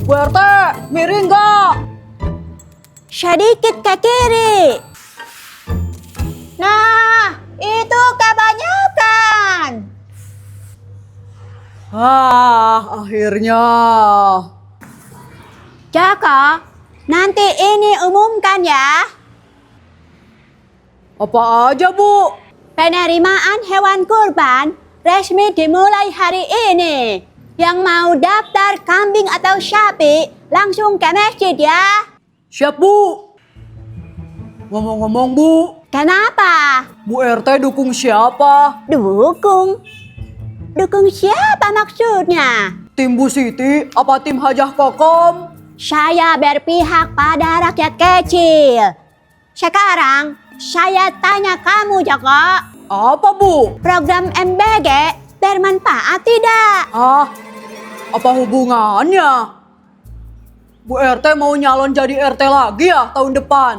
Bu RT, miring nggak? Sedikit ke kiri. Nah, itu kebanyakan. Akhirnya. Jaka, nanti ini umumkan ya. Apa aja, Bu? Penerimaan hewan kurban resmi dimulai hari ini. Yang mau daftar kambing atau sapi langsung ke masjid ya. Siap, Bu. Ngomong-ngomong, Bu. Kenapa? Bu RT dukung siapa? Dukung? Dukung siapa maksudnya? Tim Bu Siti apa tim Hajah Kokom? Saya berpihak pada rakyat kecil. Sekarang saya tanya kamu, Joko. Apa, Bu? Program MBG bermanfaat tidak? Apa hubungannya? Bu RT mau nyalon jadi RT lagi ya tahun depan?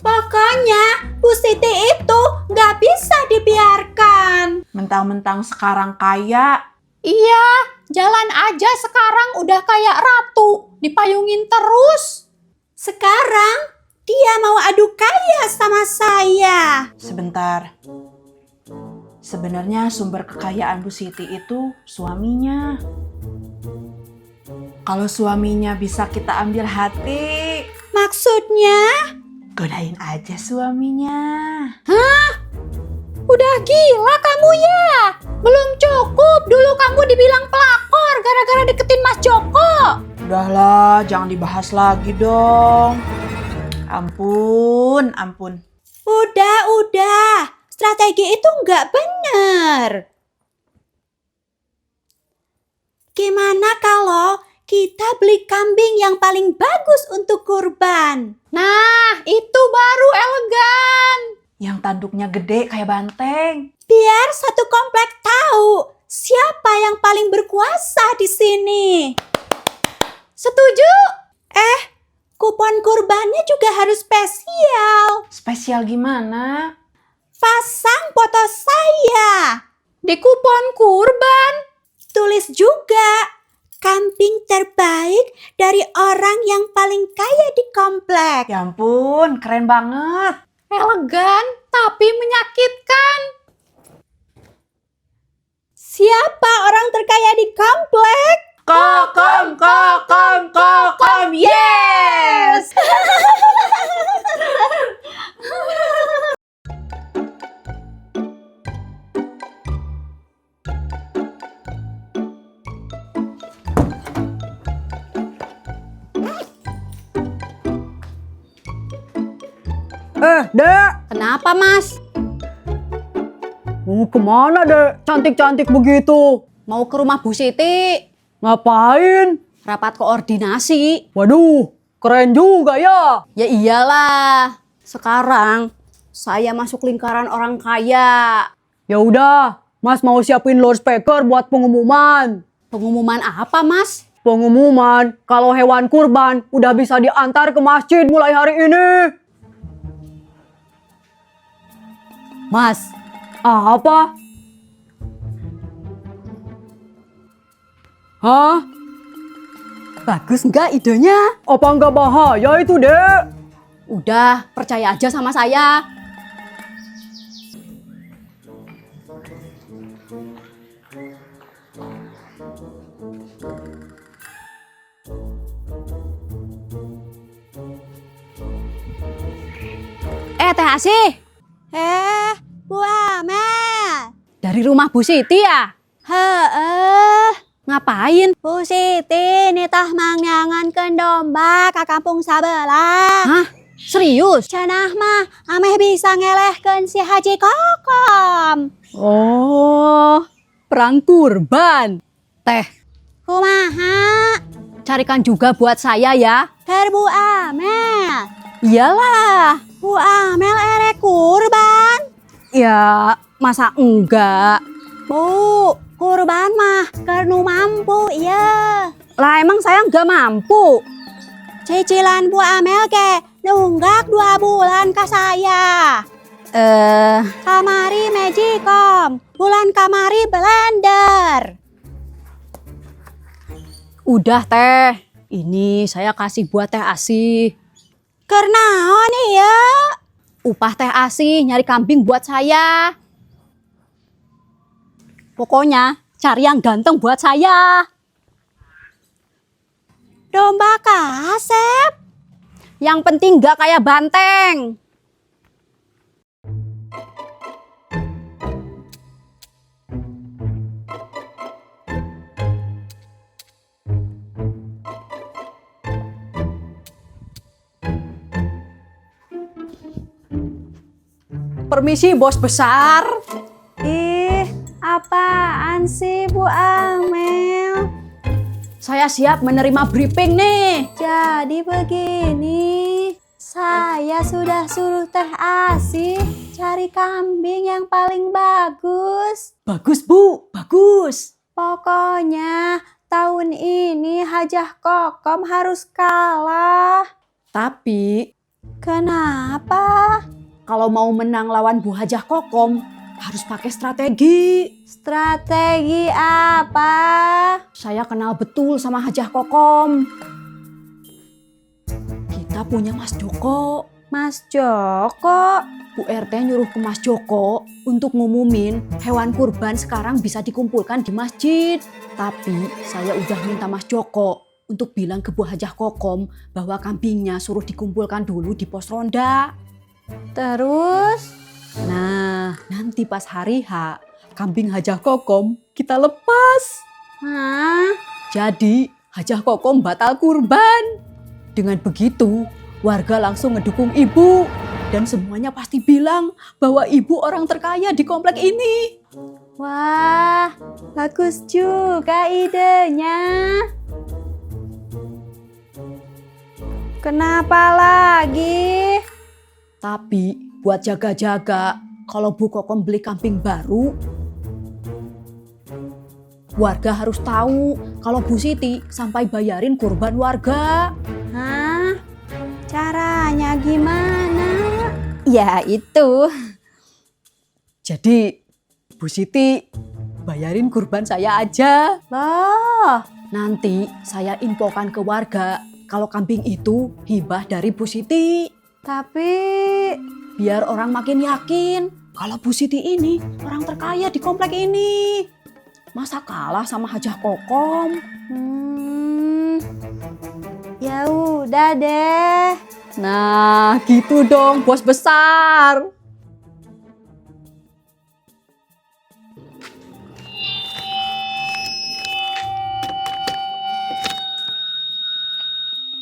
Pokoknya Bu Siti itu nggak bisa dibiarkan. Mentang-mentang sekarang kaya. Iya, jalan aja sekarang udah kayak ratu, dipayungin terus. Sekarang dia mau adu kaya sama saya. Sebentar. Sebenarnya sumber kekayaan Bu Siti itu suaminya. Kalau suaminya bisa kita ambil hati, Maksudnya? godain aja suaminya. Udah gila kamu ya? Belum cukup dulu kamu dibilang pelakor gara-gara deketin Mas Joko. Udahlah, jangan dibahas lagi dong. Ampun, ampun. Udah. Strategi itu nggak benar. Gimana kalau kita beli kambing yang paling bagus untuk kurban? Nah, itu baru elegan. Yang tanduknya gede kayak banteng. Biar satu komplek tahu siapa yang paling berkuasa di sini. Setuju? Kupon kurbannya juga harus spesial. Spesial gimana? Pasang foto saya. Di kupon kurban. Tulis juga kambing terbaik dari orang yang paling kaya di komplek. Ya ampun, keren banget. Elegan tapi menyakitkan. Siapa orang terkaya di komplek? Kokom, yes! Dek, Kenapa, Mas? mau kemana, Dek? Cantik-cantik begitu. Mau ke rumah Bu Siti, Ngapain? rapat koordinasi. Waduh, keren juga ya. Ya iyalah. Sekarang saya masuk lingkaran orang kaya. Ya udah, Mas mau siapin loudspeaker buat pengumuman. Pengumuman apa, Mas? Pengumuman kalau hewan kurban udah bisa diantar ke masjid mulai hari ini. Mas, Apa? Hah? bagus nggak idenya? Apa nggak bahaya itu, Dek? Udah, percaya aja sama saya. Teh Asih, Bu Amel. dari rumah Bu Siti ya? Ngapain? Bu Siti nitah mangyangankeun domba ke kampung sabelah. Hah? Serius? Cenah mah ameh bisa ngelehkeun si Haji Kokom. Oh, perang kurban. Teh, Kumaha? carikan juga buat saya ya. Keur Bu Amel. Iyalah. Bu Amel ere kurban. Ya, masa enggak? Bu, kurban mah keur nu mampu ya. Lah emang saya enggak mampu. Cicilan Bu Amel ke nunggak 2 bulan ke saya. Kamari Magicom, bulan kamari blender. Udah teh, ini saya kasih buat teh asih. Kernaon nih ya? Upah teh asih nyari kambing buat saya. Pokoknya cari yang ganteng buat saya. Domba kasep. Yang penting gak kayak banteng. Permisi bos besar. Ih, apaan sih Bu Amel? Saya siap menerima briefing nih. Jadi begini, saya sudah suruh Teh Asih cari kambing yang paling bagus. Bagus bu, bagus. Pokoknya tahun ini Hajah Kokom harus kalah. Tapi Kenapa? kalau mau menang lawan Bu Hajah Kokom harus pakai strategi. Strategi apa? Saya kenal betul sama Hajah Kokom. Kita punya Mas Joko. Mas Joko? Bu RT nyuruh ke Mas Joko untuk ngumumin hewan kurban sekarang bisa dikumpulkan di masjid. Tapi saya udah minta Mas Joko untuk bilang ke Bu Hajah Kokom bahwa kambingnya suruh dikumpulkan dulu di pos ronda. Terus? Nah, nanti pas hari H, kambing Hajah Kokom kita lepas. Hah? Jadi Hajah Kokom batal kurban. Dengan begitu, warga langsung ngedukung ibu. Dan semuanya pasti bilang bahwa ibu orang terkaya di komplek ini. Wah, bagus juga idenya. Kenapa lagi? Tapi buat jaga-jaga, kalau Bu Kokom beli kambing baru, warga harus tahu kalau Bu Siti sampai bayarin kurban warga. Hah? Caranya gimana? Ya itu. Jadi Bu Siti bayarin kurban saya aja. Loh, Nanti saya infokan ke warga kalau kambing itu hibah dari Bu Siti. tapi Biar orang makin yakin kalau Bu Siti ini orang terkaya di komplek ini. Masa kalah sama Hajah Kokom? Ya udah deh. Nah, gitu dong bos besar.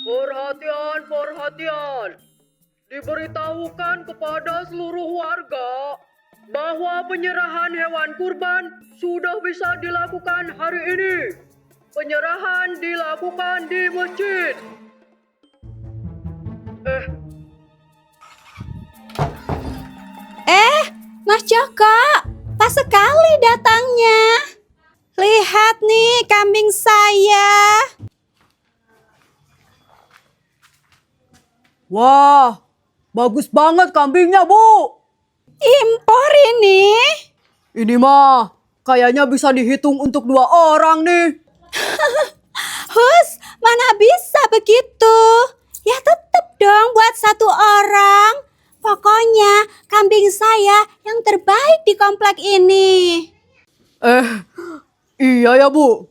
Perhatian, perhatian. Diberitahukan kepada seluruh warga bahwa penyerahan hewan kurban sudah bisa dilakukan hari ini. Penyerahan dilakukan di masjid. Mas Joko, pas sekali datangnya. Lihat nih kambing saya. Wah, bagus banget kambingnya, Bu. Impor ini. Ini mah kayaknya bisa dihitung untuk 2 orang nih. Hus, mana bisa begitu? Ya tetep dong buat 1 orang. Pokoknya kambing saya yang terbaik di komplek ini. Iya ya, Bu.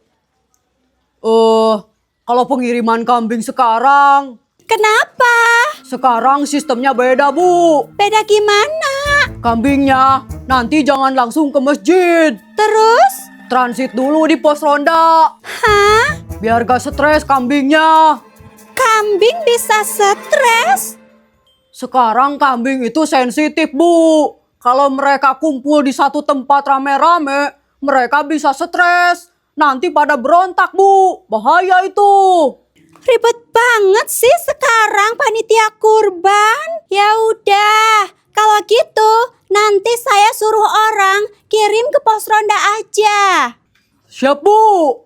Kalau pengiriman kambing sekarang, Kenapa? sekarang sistemnya beda, Bu. Beda gimana? Kambingnya nanti jangan langsung ke masjid. Terus? Transit dulu di pos ronda. Hah? Biar gak stres kambingnya. Kambing bisa stres? Sekarang kambing itu sensitif, Bu. Kalau mereka kumpul di satu tempat rame-rame, mereka bisa stres. Nanti pada berontak, Bu. Bahaya itu. Ribet banget sih sekarang panitia kurban. Ya udah, kalau gitu nanti saya suruh orang kirim ke pos ronda aja. Siap, Bu.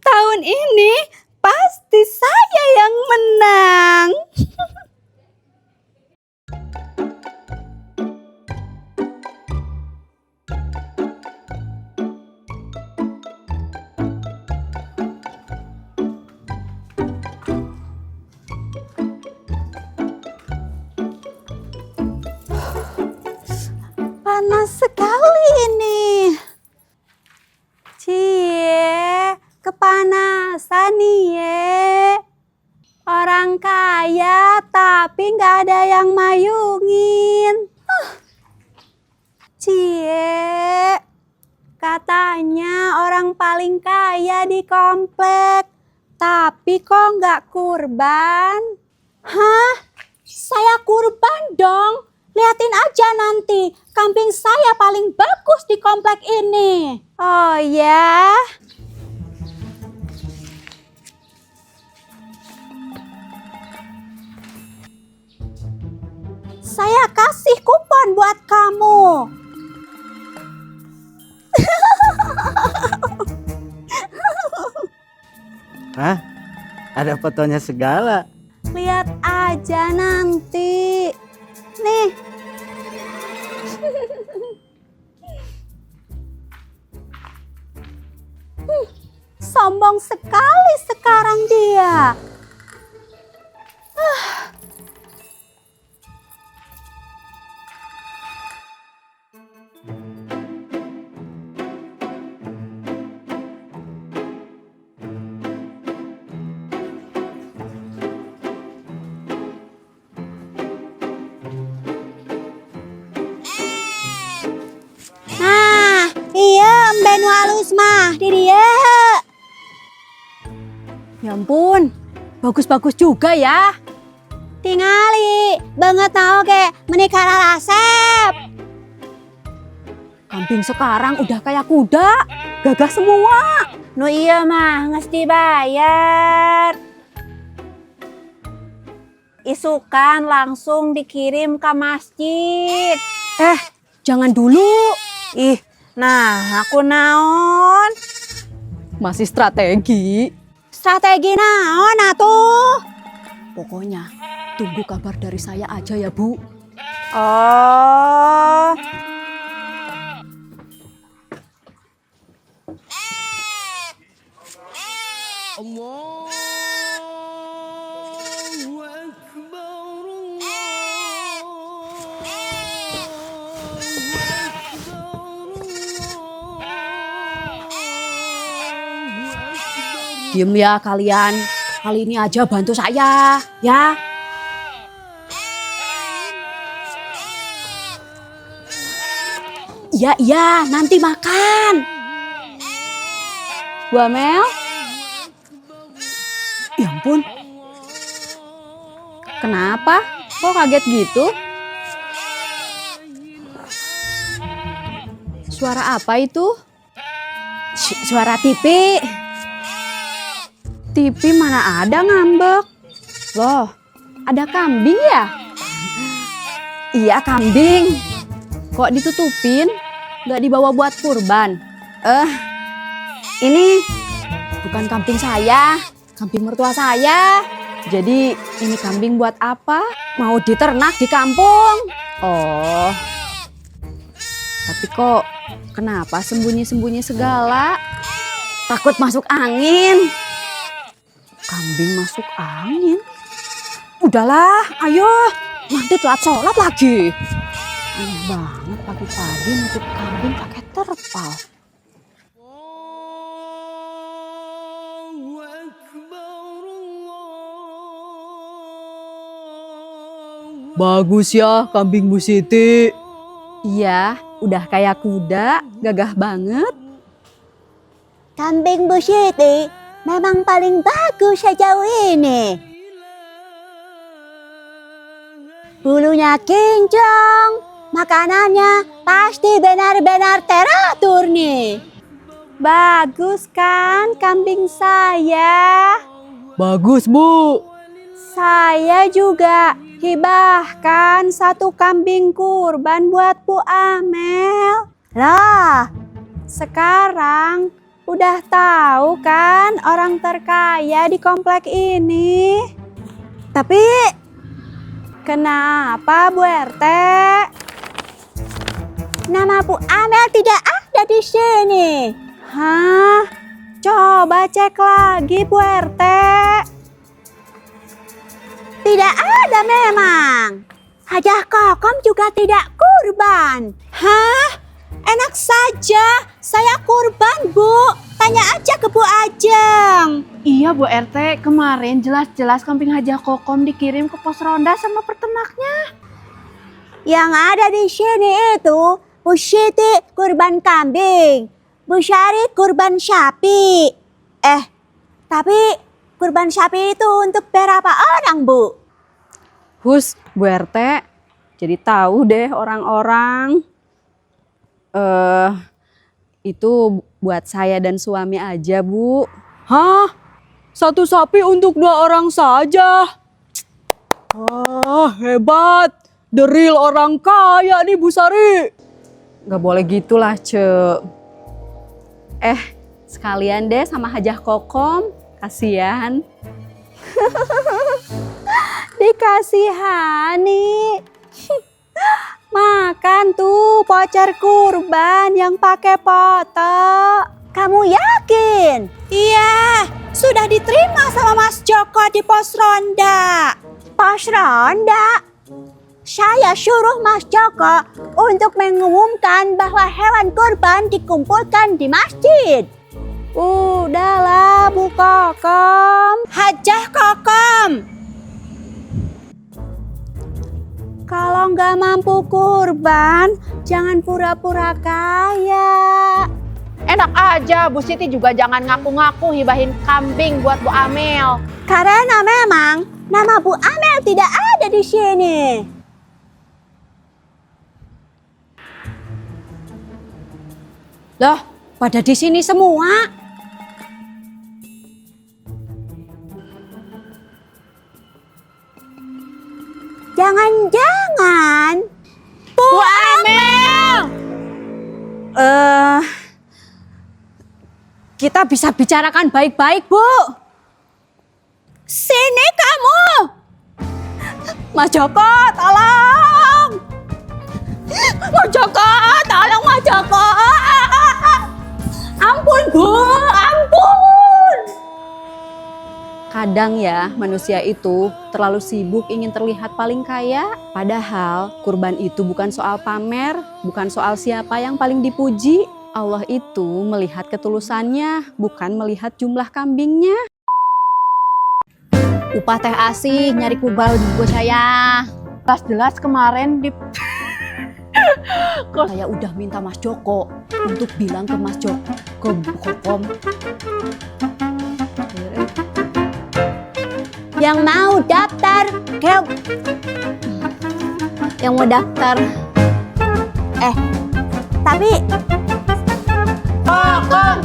Tahun ini pasti saya yang menang. Panas sekali ini. Cie, kepanasan nih ye. Orang kaya tapi nggak ada yang mayungin. Cie, katanya orang paling kaya di komplek. Tapi kok nggak kurban? Hah? Saya kurban dong. Liatin aja nanti, kambing saya paling bagus di komplek ini. Oh ya? Saya kasih kupon buat kamu. Hah? Ada fotonya segala. Lihat aja nanti. Nih. Sombong sekali sekarang dia. Nah, iya mben walus mah di dia. Ya ampun, bagus-bagus juga ya. Tingali, banget tau ke menikah lasep. Kambing sekarang udah kayak kuda, gagah semua. No iya mah, ngesti bayar. Isukan langsung dikirim ke masjid. Jangan dulu, Ih, nah aku naon? masih strategi. Strategi naon atuh? Pokoknya tunggu kabar dari saya aja ya Bu. Oh. Diem ya kalian, kali ini aja bantu saya ya. Iya, nanti makan. Bu Amel? Ya ampun. Kenapa? Kok kaget gitu? Suara apa itu? Suara TV. TV mana ada ngambek? Loh, ada kambing ya? Iya kambing. Kok ditutupin? Nggak dibawa buat kurban? Ini bukan kambing saya, kambing mertua saya. Jadi ini kambing buat apa? Mau diternak di kampung. Oh, tapi kok kenapa sembunyi-sembunyi segala? Takut masuk angin. Kambing masuk angin? Udahlah, ayo. Nanti telat sholat lagi. Aneh banget pagi-pagi nutup kambing pakai terpal. Bagus ya kambing Bu Siti. Iya, udah kayak kuda, gagah banget. Kambing Bu Siti memang paling bagus sejauh ini. Bulunya kinclong, makanannya pasti benar-benar teratur nih. Bagus kan kambing saya? Bagus Bu. Saya juga hibahkan satu kambing kurban buat Bu Amel. Lah, sekarang Udah tahu kan orang terkaya di komplek ini. Tapi kenapa Bu RT? Nama Bu Amel tidak ada di sini. Hah? Coba cek lagi Bu RT. Tidak ada memang. Hajah Kokom juga tidak kurban. Hah? Enak saja, saya kurban Bu. Tanya aja ke Bu Ajeng. Iya Bu RT, kemarin jelas-jelas kambing Hajah Kokom dikirim ke pos ronda sama peternaknya. Yang ada di sini itu Bu Siti kurban kambing, Bu Syari kurban sapi. Tapi kurban sapi itu untuk berapa orang Bu? Hus, Bu RT, jadi tahu deh orang-orang. Itu buat saya dan suami aja, Bu. Hah? Satu sapi untuk 2 orang saja? Wah, hebat. The real orang kaya nih Bu Sari. Gak boleh gitulah, sekalian deh sama Hajah Kokom. Kasian. Dikasihani. Makan tuh voucher kurban yang pakai foto. Kamu yakin? Iya, sudah diterima sama Mas Joko di pos ronda. Pos ronda? Saya suruh Mas Joko untuk mengumumkan bahwa hewan kurban dikumpulkan di masjid. Udahlah Bu Kokom. Hajah Kokom. Kalau nggak mampu kurban, jangan pura-pura kaya. Enak aja, Bu Siti juga jangan ngaku-ngaku hibahin kambing buat Bu Amel. Karena memang nama Bu Amel tidak ada di sini. Loh, pada di sini semua. Jangan-jangan Bu Amel. Kita bisa bicarakan baik-baik, Bu. Sini kamu. Mas Joko, tolong. Mas Joko, tolong Mas Joko. Ampun, Bu, ampun. Kadang ya manusia itu terlalu sibuk ingin terlihat paling kaya. Padahal kurban itu bukan soal pamer, bukan soal siapa yang paling dipuji. Allah itu melihat ketulusannya, bukan melihat jumlah kambingnya. Upah teh asih nyari kubal di bos saya. Jelas-jelas kemarin di Saya udah minta Mas Joko untuk bilang ke Mas Joko, ke Bu Kokom. Yang mau daftar, yang mau daftar. Tapi Kokom,